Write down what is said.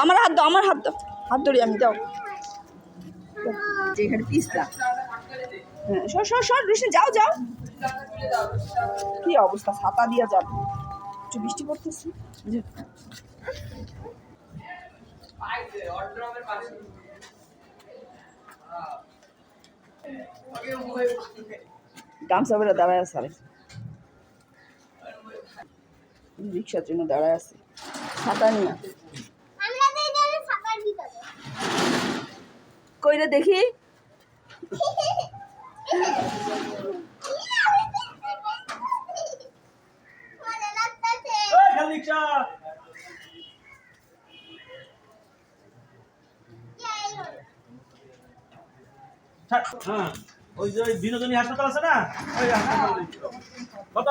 আমার হাত দাও, আমার হাত দাও, হাত ধরি আমি, দাও। যেখানে পিসটা, হ্যাঁ সর সর সর, রোশনি যাও যাও। কি অবস্থা, ছাতা দিয়ে যাবে, একটু বৃষ্টি পড়তেছে। গামছা বেড়ে দাঁড়ায় আছে, রিক্সার জন্য দাঁড়ায় আছে ছাতা নিয়ে। কইরে দেখি, ওই যে বিনোদনী হাসপাতাল আছে না, ওই হাসপাতাল কত